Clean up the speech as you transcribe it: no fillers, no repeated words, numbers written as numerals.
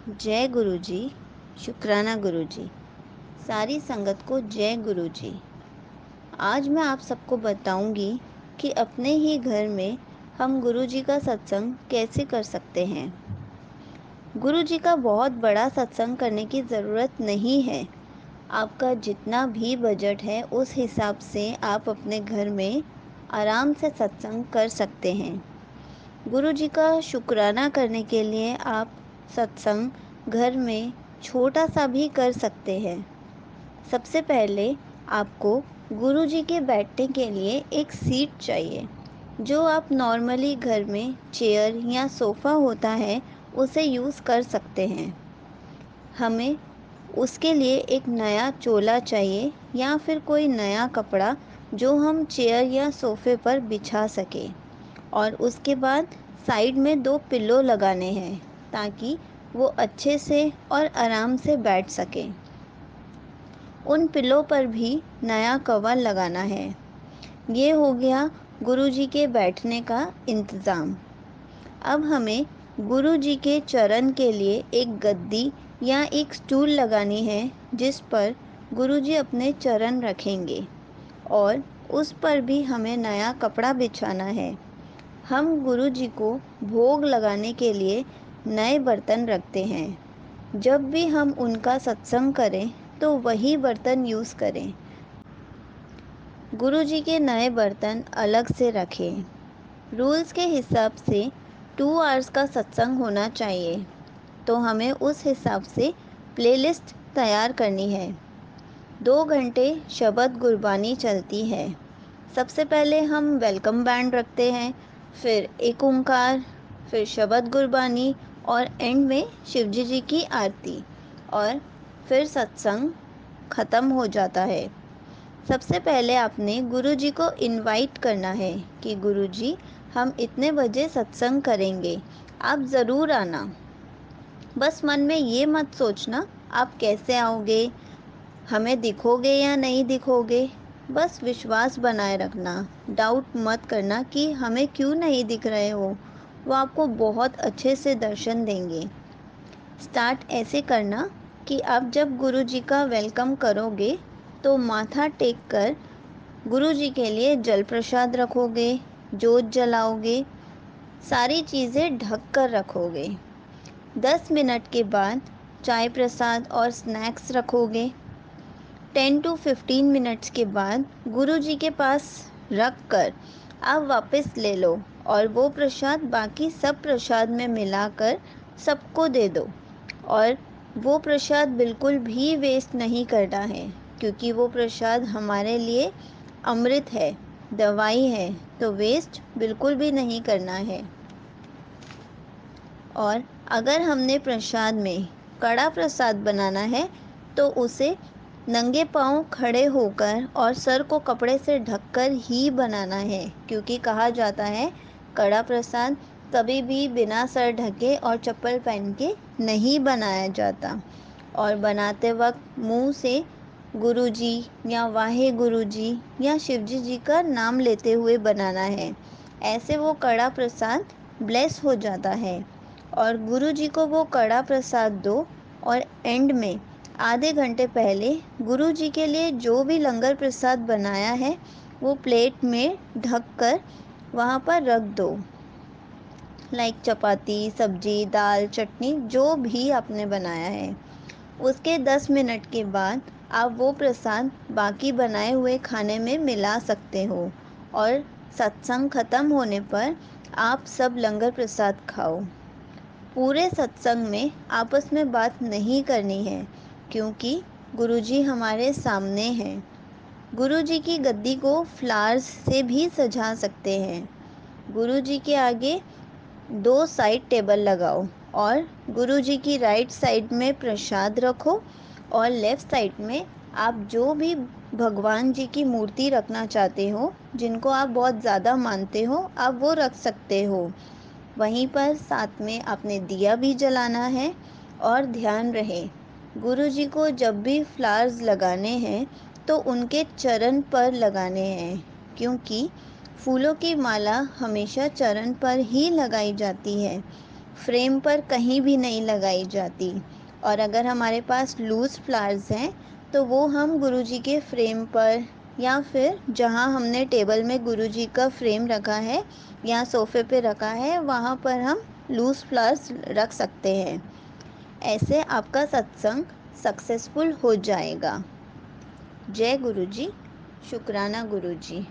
जय गुरु जी। शुक्राना गुरु जी। सारी संगत को जय गुरु जी। आज मैं आप सबको बताऊंगी कि अपने ही घर में हम गुरु जी का सत्संग कैसे कर सकते हैं। गुरु जी का बहुत बड़ा सत्संग करने की ज़रूरत नहीं है। आपका जितना भी बजट है उस हिसाब से आप अपने घर में आराम से सत्संग कर सकते हैं। गुरु जी का शुक्राना करने के लिए आप सत्संग घर में छोटा सा भी कर सकते हैं। सबसे पहले आपको गुरु जी के बैठने के लिए एक सीट चाहिए। जो आप नॉर्मली घर में चेयर या सोफ़ा होता है उसे यूज़ कर सकते हैं। हमें उसके लिए एक नया चोला चाहिए या फिर कोई नया कपड़ा जो हम चेयर या सोफ़े पर बिछा सके। और उसके बाद साइड में 2 पिल्लो लगाने हैं ताकि वो अच्छे से और आराम से बैठ सके। उन पिल्लो पर भी नया कवर लगाना है। ये हो गया गुरु जी के बैठने का इंतज़ाम। अब हमें गुरु जी के चरण के लिए एक गद्दी या एक स्टूल लगानी है जिस पर गुरु जी अपने चरण रखेंगे और उस पर भी हमें नया कपड़ा बिछाना है। हम गुरु जी को भोग लगाने के लिए नए बर्तन रखते हैं। जब भी हम उनका सत्संग करें तो वही बर्तन यूज़ करें। गुरु जी के नए बर्तन अलग से रखें। रूल्स के हिसाब से 2 आवर्स का सत्संग होना चाहिए, तो हमें उस हिसाब से प्लेलिस्ट तैयार करनी है। 2 घंटे शबद गुरबानी चलती है। सबसे पहले हम वेलकम बैंड रखते हैं, फिर एक ओंकार, फिर शबद गुरबानी और एंड में शिवजी जी की आरती और फिर सत्संग ख़त्म हो जाता है। सबसे पहले आपने गुरु जी को इनवाइट करना है कि गुरु जी हम इतने बजे सत्संग करेंगे, आप ज़रूर आना। बस मन में ये मत सोचना आप कैसे आओगे, हमें दिखोगे या नहीं दिखोगे। बस विश्वास बनाए रखना, डाउट मत करना कि हमें क्यों नहीं दिख रहे हो, वो आपको बहुत अच्छे से दर्शन देंगे। स्टार्ट ऐसे करना कि आप जब गुरु जी का वेलकम करोगे तो माथा टेक कर गुरु जी के लिए जल प्रसाद रखोगे, जोत जलाओगे, सारी चीज़ें ढक कर रखोगे। 10 मिनट के बाद चाय प्रसाद और स्नैक्स रखोगे। 10 to 15 मिनट्स के बाद गुरु जी के पास रख कर आप वापस ले लो और वो प्रसाद बाकी सब प्रसाद में मिलाकर सबको दे दो। और वो प्रसाद बिल्कुल भी वेस्ट नहीं करना है, क्योंकि वो प्रसाद हमारे लिए अमृत है, दवाई है, तो वेस्ट बिल्कुल भी नहीं करना है। और अगर हमने प्रसाद में कड़ा प्रसाद बनाना है तो उसे नंगे पांव खड़े होकर और सर को कपड़े से ढककर ही बनाना है, क्योंकि कहा जाता है कड़ा प्रसाद कभी भी बिना सर ढके और चप्पल पहन के नहीं बनाया जाता। और बनाते वक्त मुंह से गुरु जी या वाहे गुरु जी या शिवजी जी का नाम लेते हुए बनाना है। ऐसे वो कड़ा प्रसाद ब्लेस हो जाता है। और गुरु जी को वो कड़ा प्रसाद दो और एंड में आधे घंटे पहले गुरु जी के लिए जो भी लंगर प्रसाद बनाया है वो प्लेट में ढक कर वहाँ पर रख दो। लाइक चपाती, सब्जी, दाल, चटनी जो भी आपने बनाया है। उसके 10 मिनट के बाद आप वो प्रसाद बाकी बनाए हुए खाने में मिला सकते हो और सत्संग ख़त्म होने पर आप सब लंगर प्रसाद खाओ। पूरे सत्संग में आपस में बात नहीं करनी है, क्योंकि गुरुजी हमारे सामने हैं। गुरुजी की गद्दी को फ्लावर्स से भी सजा सकते हैं। गुरुजी के आगे 2 साइड टेबल लगाओ और गुरुजी की राइट साइड में प्रसाद रखो और लेफ़्ट साइड में आप जो भी भगवान जी की मूर्ति रखना चाहते हो, जिनको आप बहुत ज़्यादा मानते हो, आप वो रख सकते हो। वहीं पर साथ में आपने दिया भी जलाना है। और ध्यान रहे, गुरु जी को जब भी फ्लावर्स लगाने हैं तो उनके चरण पर लगाने हैं, क्योंकि फूलों की माला हमेशा चरण पर ही लगाई जाती है। फ्रेम पर कहीं भी नहीं लगाई जाती। और अगर हमारे पास लूज़ फ्लावर्स हैं तो वो हम गुरुजी के फ्रेम पर या फिर जहाँ हमने टेबल में गुरुजी का फ्रेम रखा है या सोफ़े पे रखा है वहाँ पर हम लूज़ फ्लावर्स रख सकते हैं। ऐसे आपका सत्संग सक्सेसफुल हो जाएगा। जय गुरुजी। शुक्राना गुरुजी।